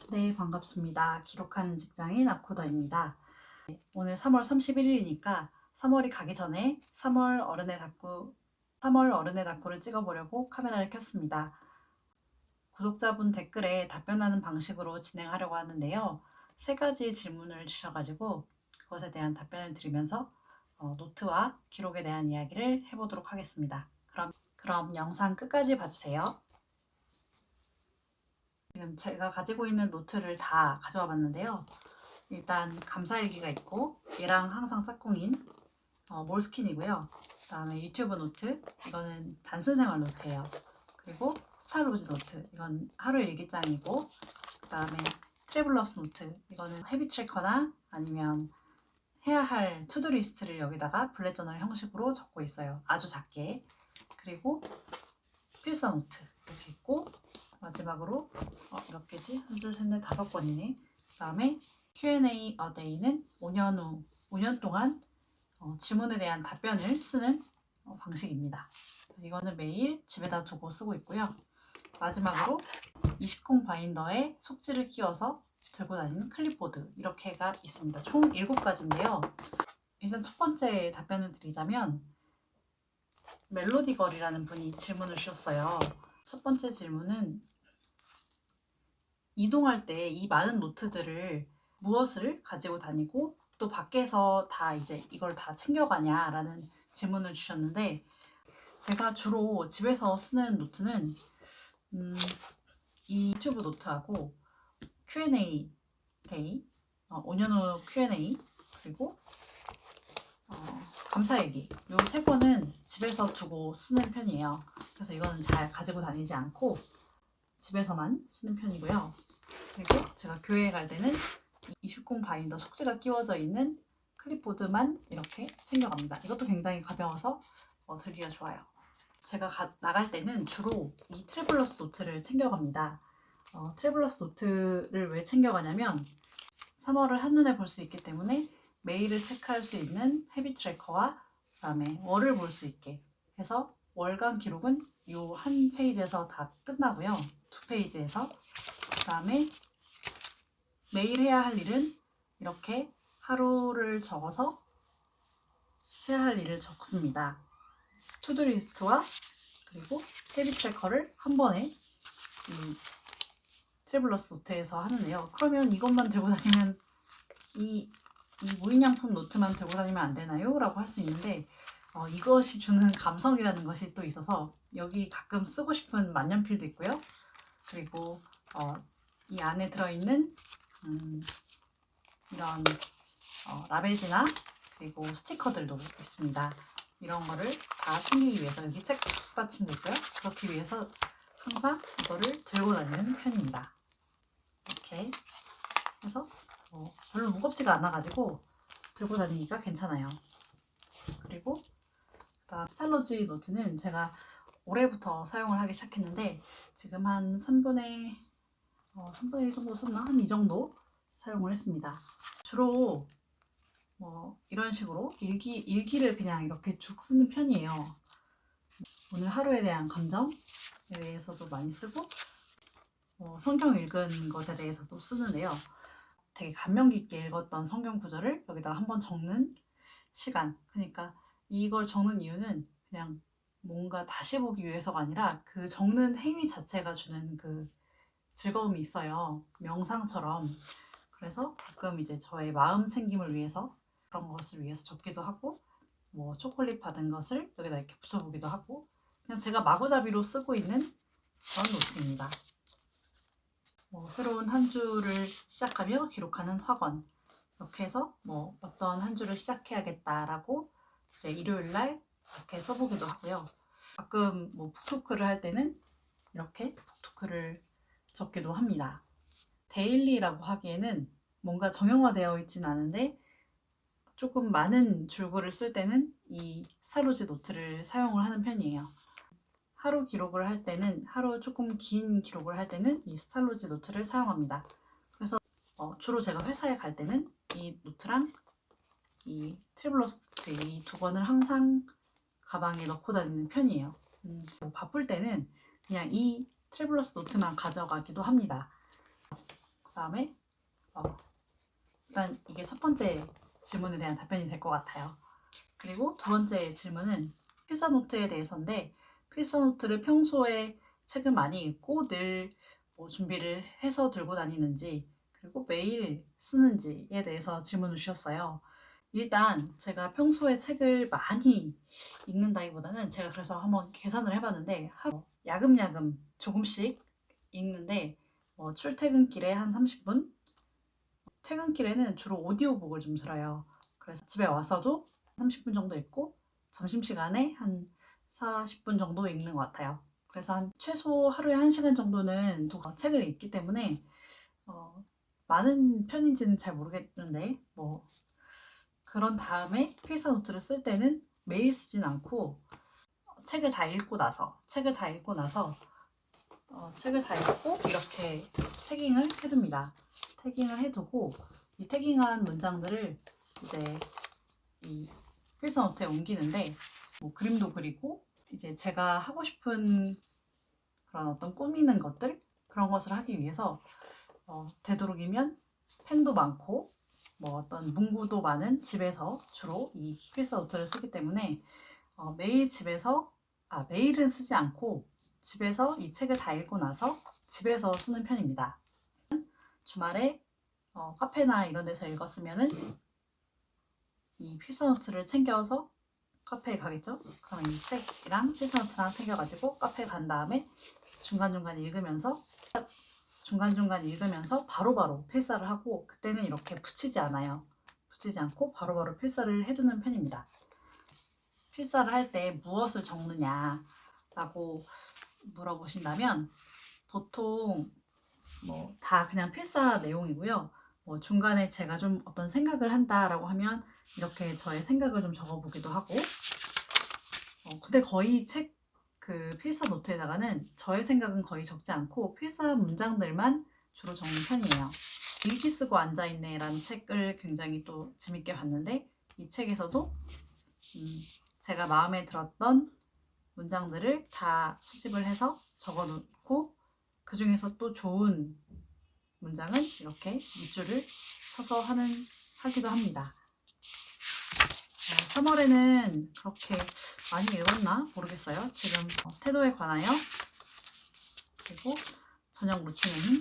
네, 반갑습니다. 기록하는 직장인 아코더입니다. 오늘 3월 31일이니까 3월이 가기 전에 3월 어른의 다꾸를 찍어보려고 카메라를 켰습니다. 구독자분 댓글에 답변하는 방식으로 진행하려고 하는데요. 세 가지 질문을 주셔가지고 그것에 대한 답변을 드리면서 노트와 기록에 대한 이야기를 해보도록 하겠습니다. 그럼 영상 끝까지 봐주세요. 지금 제가 가지고 있는 노트를 다 가져와 봤는데요. 일단 감사일기가 있고 얘랑 항상 짝꿍인 몰스킨이고요. 그 다음에 유튜브 노트, 이거는 단순생활 노트예요. 그리고 스타로즈 노트, 이건 하루 일기장이고, 그 다음에 트래블러스 노트, 이거는 헤비 트래커나 아니면 해야 할 투두 리스트를 여기다가 블렛 저널 형식으로 적고 있어요. 아주 작게. 그리고 필사 노트 이렇게 있고, 마지막으로 몇 개지? 하나, 둘, 셋, 넷, 5권이네. 그 다음에 Q&A 어데이는 5년 동안 질문에 대한 답변을 쓰는 방식입니다. 이거는 매일 집에다 두고 쓰고 있고요. 마지막으로 20콩 바인더에 속지를 끼워서 들고 다니는 클립보드, 이렇게가 있습니다. 총 7가지인데요. 일단 첫 번째 답변을 드리자면 멜로디걸이라는 분이 질문을 주셨어요. 첫 번째 질문은 이동할 때 이 많은 노트들을 무엇을 가지고 다니고 또 밖에서 다 이제 이걸 다 챙겨가냐라는 질문을 주셨는데, 제가 주로 집에서 쓰는 노트는 이 유튜브 노트하고 Q&A 데이, 5년 후 Q&A, 그리고 감사일기, 요 세 권은 집에서 두고 쓰는 편이에요. 그래서 이거는 잘 가지고 다니지 않고 집에서만 쓰는 편이고요. 그리고 제가 교회에 갈 때는 20공 바인더 속지가 끼워져 있는 클립보드만 이렇게 챙겨갑니다. 이것도 굉장히 가벼워서 들기가 좋아요. 제가 나갈 때는 주로 이 트래블러스 노트를 챙겨갑니다. 트래블러스 노트를 왜 챙겨가냐면 3월을 한눈에 볼 수 있기 때문에 매일을 체크할 수 있는 헤비 트래커와 그 다음에 월을 볼 수 있게 해서 월간 기록은 이 한 페이지에서 다 끝나고요. 2페이지에서. 그 다음에 매일 해야 할 일은 이렇게 하루를 적어서 해야 할 일을 적습니다. 투두리스트와 그리고 헤비 트래커를 한 번에 이 트래블러스 노트에서 하는데요. 그러면 이것만 들고 다니면 이 무인양품 노트만 들고 다니면 안 되나요? 라고 할 수 있는데 이것이 주는 감성이라는 것이 또 있어서 여기 가끔 쓰고 싶은 만년필도 있고요. 그리고 이 안에 들어있는 이런 라벨지나 그리고 스티커들도 있습니다. 이런 거를 다 챙기기 위해서 여기 책받침도 있고요. 그렇기 위해서 항상 이거를 들고 다니는 편입니다. 이렇게 해서 별로 무겁지가 않아가지고 들고 다니기가 괜찮아요. 그리고 그다음 스타일러지 노트는 제가 올해부터 사용을 하기 시작했는데 지금 한 3분의 1 정도 썼나? 한 이 정도 사용을 했습니다. 주로 이런 식으로 일기를 그냥 이렇게 쭉 쓰는 편이에요. 오늘 하루에 대한 감정에 대해서도 많이 쓰고 성경 읽은 것에 대해서도 쓰는데요. 되게 감명 깊게 읽었던 성경 구절을 여기다가 한번 적는 시간. 그러니까 이걸 적는 이유는 그냥 뭔가 다시 보기 위해서가 아니라 그 적는 행위 자체가 주는 그 즐거움이 있어요. 명상처럼. 그래서 가끔 이제 저의 마음 챙김을 위해서 그런 것을 위해서 적기도 하고 초콜릿 받은 것을 여기다 이렇게 붙여보기도 하고 그냥 제가 마구잡이로 쓰고 있는 그런 노트입니다. 새로운 한 주를 시작하며 기록하는 확언, 이렇게 해서 어떤 한 주를 시작해야겠다라고 이제 일요일 날 이렇게 써보기도 하고요. 가끔 북토크를 할 때는 이렇게 북토크를 적기도 합니다. 데일리라고 하기에는 뭔가 정형화되어 있진 않은데 조금 많은 줄글을 쓸 때는 이 스타로지 노트를 사용을 하는 편이에요. 하루 기록을 할 때는, 하루 조금 긴 기록을 할 때는 이 스타로지 노트를 사용합니다. 그래서 주로 제가 회사에 갈 때는 이 노트랑 이 트래블러스 노트 이 두 권을 항상 가방에 넣고 다니는 편이에요. 바쁠 때는 그냥 이 트래블러스 노트만 가져가기도 합니다. 그다음에 일단 이게 첫 번째 질문에 대한 답변이 될 것 같아요. 그리고 두 번째 질문은 필사노트에 대해서인데, 필사노트를 평소에 책을 많이 읽고 늘 준비를 해서 들고 다니는지, 그리고 매일 쓰는지에 대해서 질문을 주셨어요. 일단 제가 평소에 책을 많이 읽는다기보다는, 제가 그래서 한번 계산을 해봤는데 야금야금 조금씩 읽는데, 출퇴근길에 한 30분, 퇴근길에는 주로 오디오북을 좀 들어요. 그래서 집에 와서도 30분 정도 읽고 점심시간에 한 40분 정도 읽는 것 같아요. 그래서 한 최소 하루에 1시간 정도는 책을 읽기 때문에 많은 편인지는 잘 모르겠는데, 그런 다음에 필사노트를 쓸 때는 매일 쓰진 않고 책을 다 읽고 나서 이렇게 태깅을 해둡니다. 태깅을 해두고 이 태깅한 문장들을 이제 이 필사노트에 옮기는데, 그림도 그리고 이제 제가 하고 싶은 그런 어떤 꾸미는 것들, 그런 것을 하기 위해서 되도록이면 펜도 많고 어떤 문구도 많은 집에서 주로 이 필사노트를 쓰기 때문에 매일은 쓰지 않고 집에서 이 책을 다 읽고 나서 집에서 쓰는 편입니다. 주말에 카페나 이런 데서 읽었으면은 이 필사노트를 챙겨서 카페에 가겠죠? 그럼 이 책이랑 필사노트랑 챙겨가지고 카페에 간 다음에 중간중간 읽으면서 바로바로 필사를 하고, 그때는 이렇게 붙이지 않고 바로바로 필사를 해두는 편입니다. 필사를 할 때 무엇을 적느냐라고 물어보신다면, 보통 다 그냥 필사 내용이고요. 중간에 제가 좀 어떤 생각을 한다라고 하면 이렇게 저의 생각을 좀 적어보기도 하고, 근데 거의 필사 노트에다가는 저의 생각은 거의 적지 않고 필사 문장들만 주로 적는 편이에요. 일기 쓰고 앉아있네 라는 책을 굉장히 또 재밌게 봤는데, 이 책에서도 제가 마음에 들었던 문장들을 다 수집을 해서 적어놓고, 그 중에서 또 좋은 문장은 이렇게 밑줄을 쳐서 하기도 합니다. 3월에는 그렇게 많이 읽었나 모르겠어요. 지금 태도에 관하여, 그리고 저녁 루틴은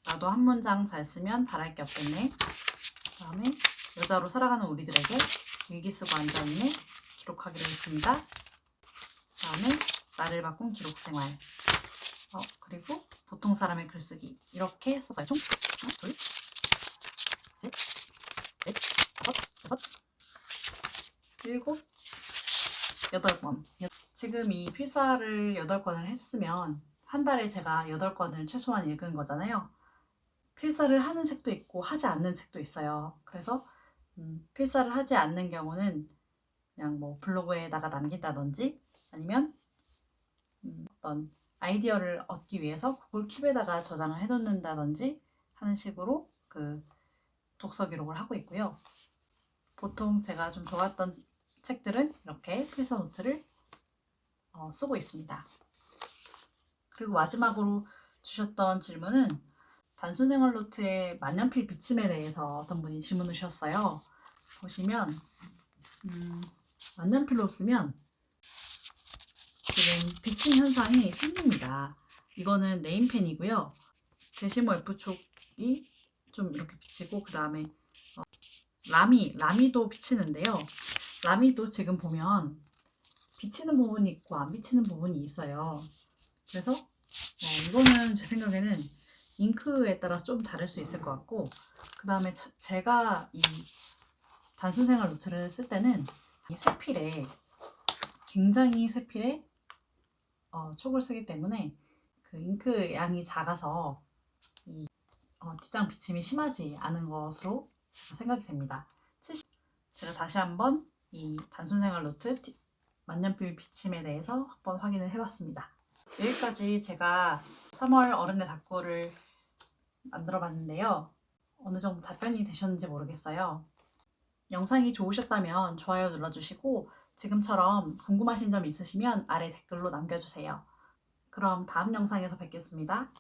나도 한 문장 잘 쓰면 바랄 게 없겠네. 그 다음에 여자로 살아가는 우리들에게 일기 쓰고 앉아있네 기록하기로 했습니다. 그 다음에 나를 바꾼 기록 생활, 그리고 보통 사람의 글쓰기, 이렇게 썼어요. 총 하나, 둘, 셋, 넷, 다섯, 여섯, 일곱, 8권. 지금 이 필사를 8권을 했으면 한 달에 제가 8권을 최소한 읽은 거잖아요. 필사를 하는 책도 있고 하지 않는 책도 있어요. 그래서 필사를 하지 않는 경우는 그냥 블로그에다가 남긴다든지, 아니면 어떤 아이디어를 얻기 위해서 구글 킵에다가 저장을 해놓는다든지 하는 식으로 그 독서 기록을 하고 있고요. 보통 제가 좀 좋았던 책들은 이렇게 필사 노트를 쓰고 있습니다. 그리고 마지막으로 주셨던 질문은 단순생활 노트의 만년필 비침에 대해서 어떤 분이 질문을 주셨어요. 보시면 만년필로 쓰면 지금 비침 현상이 생깁니다. 이거는 네임펜이고요. 데시모 F촉이 좀 이렇게 비치고, 그 다음에 라미도 비치는데요. 라미도 지금 보면 비치는 부분이 있고 안 비치는 부분이 있어요. 그래서 이거는 제 생각에는 잉크에 따라서 좀 다를 수 있을 것 같고, 그 다음에 제가 이 단순생활 노트를 쓸 때는 굉장히 새필에 촉을 쓰기 때문에 그 잉크 양이 작아서 이 뒷장 비침이 심하지 않은 것으로 생각이 됩니다. 제가 다시 한번 이 단순생활 노트 만년필 비침에 대해서 한번 확인을 해봤습니다. 여기까지 제가 3월 어른의 다꾸를 만들어 봤는데요. 어느 정도 답변이 되셨는지 모르겠어요. 영상이 좋으셨다면 좋아요 눌러주시고, 지금처럼 궁금하신 점 있으시면 아래 댓글로 남겨주세요. 그럼 다음 영상에서 뵙겠습니다.